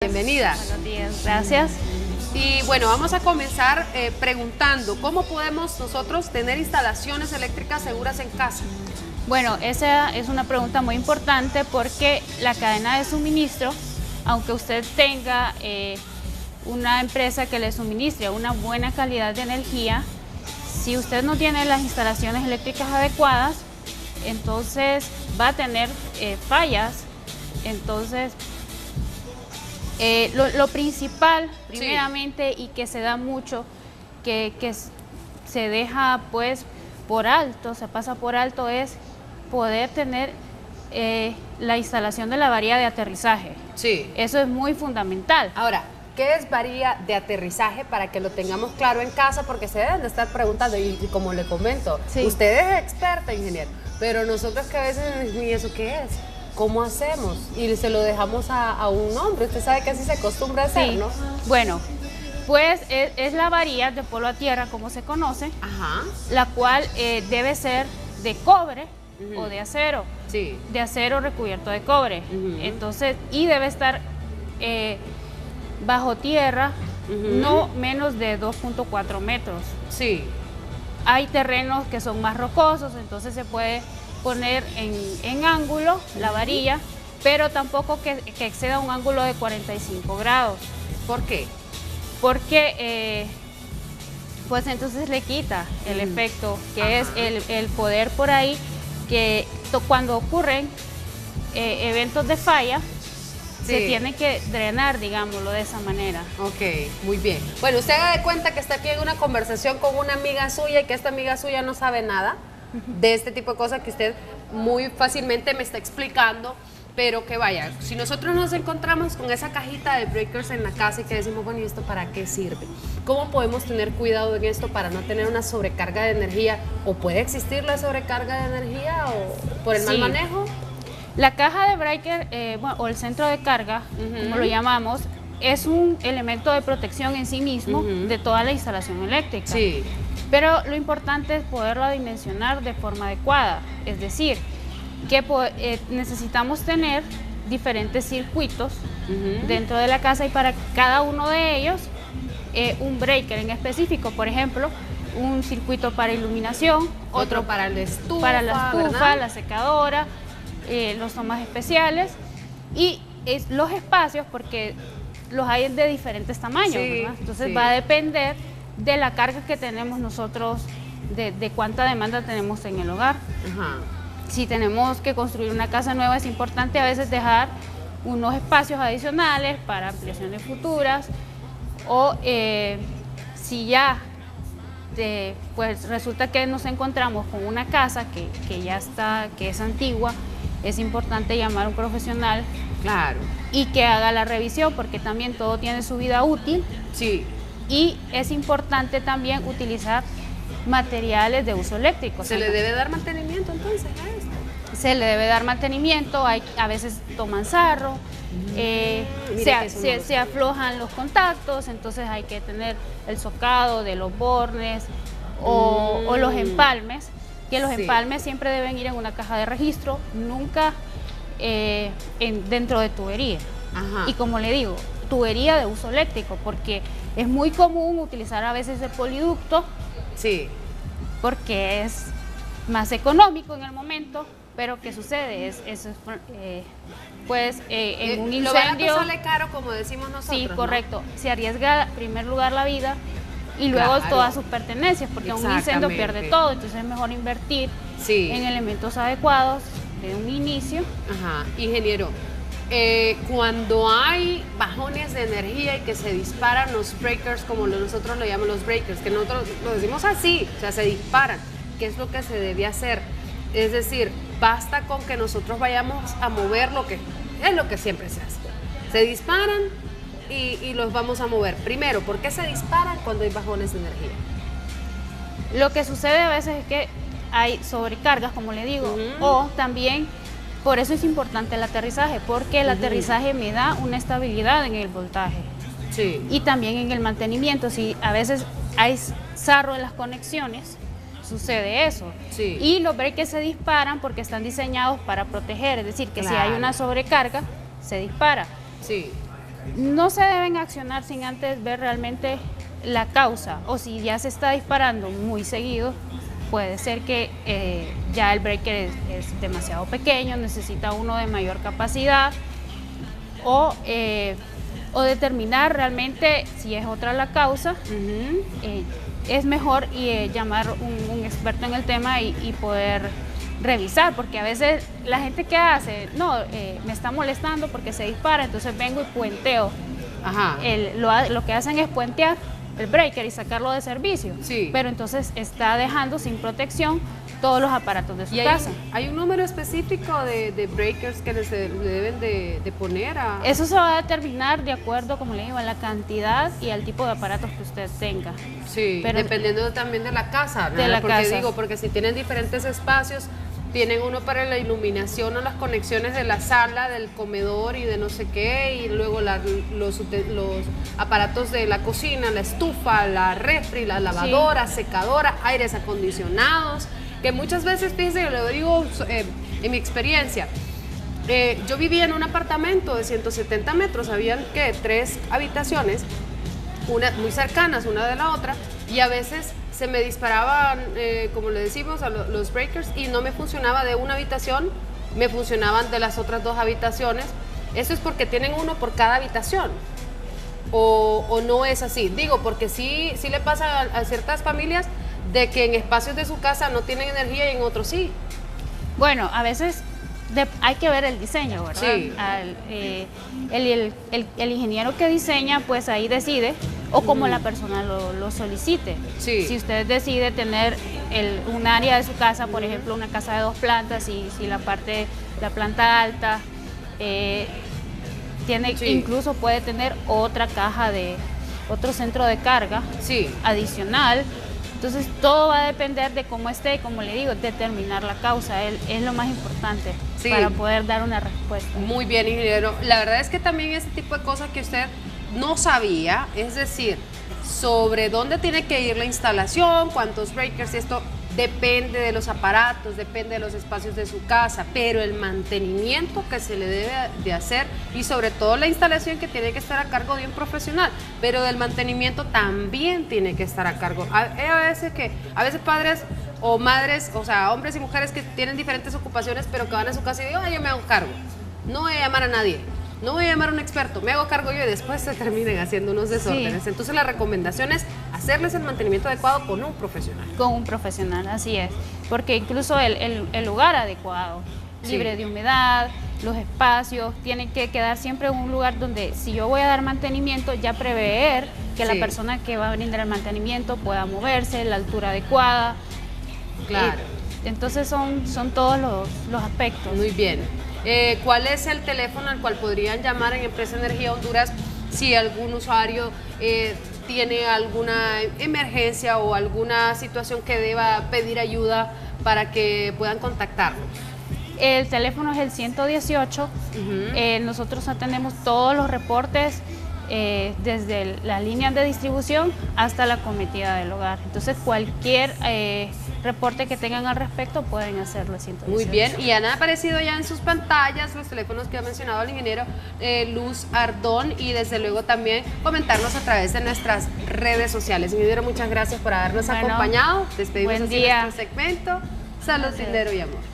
Bienvenida. Buenos días, gracias. Y bueno, vamos a comenzar preguntando, ¿cómo podemos nosotros tener instalaciones eléctricas seguras en casa? Bueno, esa es una pregunta muy importante porque la cadena de suministro, aunque usted tenga una empresa que le suministre una buena calidad de energía, si usted no tiene las instalaciones eléctricas adecuadas, entonces va a tener fallas. Entonces, lo principal, primeramente, y que se da mucho, que se deja pues por alto, se pasa por alto, es poder tener la instalación de la varilla de aterrizaje. Sí. Eso es muy fundamental. Ahora, ¿qué es varilla de aterrizaje? Para que lo tengamos claro en casa, porque se deben de estar preguntando, y como le comento, Sí. usted es experta, ingeniero, pero nosotros que a veces, ¿y eso qué es? ¿Cómo hacemos? Y se lo dejamos a un hombre, usted sabe que así se acostumbra a hacer, Sí. ¿no? Bueno, pues es la varilla de polo a tierra, como se conoce, Ajá. la cual debe ser de cobre o de acero. Sí. De acero recubierto de cobre. Entonces, y debe estar bajo tierra, no menos de 2.4 metros. Sí. Hay terrenos que son más rocosos, entonces se puede poner en ángulo la varilla, pero tampoco que exceda un ángulo de 45 grados. ¿Por qué? Porque pues entonces le quita el efecto que es el poder por ahí, que cuando ocurren eventos de falla, se tiene que drenar, digámoslo de esa manera. Ok, muy bien. Bueno, usted haga de cuenta que está aquí en una conversación con una amiga suya y que esta amiga suya no sabe nada de este tipo de cosas que usted muy fácilmente me está explicando, pero que vaya, si nosotros nos encontramos con esa cajita de breakers en la casa y que decimos, bueno, ¿y esto para qué sirve? ¿Cómo podemos tener cuidado en esto para no tener una sobrecarga de energía? ¿O puede existir la sobrecarga de energía o por el mal manejo? La caja de breaker o el centro de carga, como lo llamamos, es un elemento de protección en sí mismo de toda la instalación eléctrica. Sí. Pero lo importante es poderlo dimensionar de forma adecuada, es decir, que necesitamos tener diferentes circuitos dentro de la casa y para cada uno de ellos un breaker en específico, por ejemplo, un circuito para iluminación, Otro para la estufa, ¿verdad? La secadora, los tomas especiales y los espacios, porque los hay de diferentes tamaños, ¿verdad? Entonces va a depender de la carga que tenemos nosotros, de cuánta demanda tenemos en el hogar. Si tenemos que construir una casa nueva, es importante a veces dejar unos espacios adicionales para ampliaciones futuras, o si ya pues resulta que nos encontramos con una casa que ya está, que es antigua, es importante llamar a un profesional. Claro. Y que haga la revisión, porque también todo tiene su vida útil. Sí. Y es importante también utilizar materiales de uso eléctrico. ¿Se le debe dar mantenimiento entonces a esto? Se le debe dar mantenimiento, a veces toman sarro, se aflojan los contactos, entonces hay que tener el socado de los bornes o los empalmes, que los empalmes siempre deben ir en una caja de registro, nunca dentro de tubería. Y como le digo, tubería de uso eléctrico, porque es muy común utilizar a veces el poliducto, porque es más económico en el momento, pero ¿qué sucede? En un incendio... Lo barato sale caro, como decimos nosotros. Sí, correcto. ¿No? Se arriesga en primer lugar la vida y luego todas sus pertenencias, porque un incendio pierde todo, entonces es mejor invertir en elementos adecuados de un inicio. Ingeniero, cuando hay bajones de energía y que se disparan los breakers, como nosotros lo llamamos los breakers, que nosotros lo decimos así, o sea, se disparan, ¿qué es lo que se debe hacer? Es decir, basta con que nosotros vayamos a mover lo que es lo que siempre se hace. Se disparan y los vamos a mover. Primero, ¿por qué se disparan cuando hay bajones de energía? Lo que sucede a veces es que hay sobrecargas, como le digo, o también, por eso es importante el aterrizaje, porque el aterrizaje me da una estabilidad en el voltaje. Y también en el mantenimiento, si a veces hay sarro en las conexiones, sucede eso. Y los breakers se disparan porque están diseñados para proteger, es decir, que si hay una sobrecarga, se dispara. no se deben accionar sin antes ver realmente la causa, o si ya se está disparando muy seguido, puede ser que ya el breaker es demasiado pequeño, necesita uno de mayor capacidad, o determinar realmente si es otra la causa. Es mejor llamar un experto en el tema y poder revisar, porque a veces la gente que hace, no, me está molestando porque se dispara, entonces vengo y puenteo. Ajá. Lo que hacen es puentear el breaker y sacarlo de servicio, sí. Pero entonces está dejando sin protección todos los aparatos de su casa. ¿Hay un número específico de breakers que le deben de poner? Eso se va a determinar de acuerdo, como le digo, a la cantidad y al tipo de aparatos que usted tenga. Sí, pero dependiendo también de la casa, ¿no? De la casa. Porque si tienen diferentes espacios, tienen uno para la iluminación o las conexiones de la sala, del comedor y de no sé qué, y luego los aparatos de la cocina, la estufa, la refri, la lavadora, secadora, aires acondicionados, que muchas veces, fíjense, yo lo digo en mi experiencia, yo vivía en un apartamento de 170 metros, habían que 3 habitaciones, muy cercanas una de la otra, y a veces se me disparaban, como le decimos, a los breakers, y no me funcionaba de una habitación, me funcionaban de las otras 2 habitaciones. Eso es porque tienen uno por cada habitación, o no es así. Digo, porque sí le pasa a ciertas familias de que en espacios de su casa no tienen energía y en otros sí. Bueno, a veces hay que ver el diseño, ¿verdad? Sí. El ingeniero que diseña, pues ahí decide, o como la persona lo solicite. Sí. Si usted decide tener un área de su casa, por ejemplo, una casa de 2 plantas, y si la planta alta tiene, incluso puede tener otra caja otro centro de carga adicional. Entonces todo va a depender de cómo esté, como le digo, determinar la causa, es lo más importante para poder dar una respuesta. Muy bien, ingeniero. La verdad es que también ese tipo de cosas que usted no sabía, es decir, sobre dónde tiene que ir la instalación, cuántos breakers, y esto depende de los aparatos, depende de los espacios de su casa, pero el mantenimiento que se le debe de hacer, y sobre todo la instalación, que tiene que estar a cargo de un profesional, pero del mantenimiento también tiene que estar a cargo. A veces padres o madres, o sea, hombres y mujeres que tienen diferentes ocupaciones, pero que van a su casa y digo, yo me hago cargo, no voy a llamar a nadie, no voy a llamar a un experto, me hago cargo yo, y después se terminen haciendo unos desórdenes. Entonces la recomendación es hacerles el mantenimiento adecuado con un profesional. Con un profesional, así es. Porque incluso el lugar adecuado, libre de humedad, los espacios, tienen que quedar siempre en un lugar donde, si yo voy a dar mantenimiento, ya prever que la persona que va a brindar el mantenimiento pueda moverse, la altura adecuada. Claro. Entonces son todos los aspectos. Muy bien. ¿Cuál es el teléfono al cual podrían llamar en Empresa Energía Honduras si algún usuario tiene alguna emergencia o alguna situación que deba pedir ayuda para que puedan contactarnos? El teléfono es el 118. Nosotros atendemos todos los reportes desde las líneas de distribución hasta la cometida del hogar. Entonces cualquier reporte que tengan al respecto pueden hacerlo al 118. Muy bien, y han aparecido ya en sus pantallas los teléfonos que ha mencionado el ingeniero Luz Ardón, y desde luego también comentarnos a través de nuestras redes sociales. Ingeniero, muchas gracias por habernos acompañado. Despedimos así nuestro segmento. Salud, dinero y amor.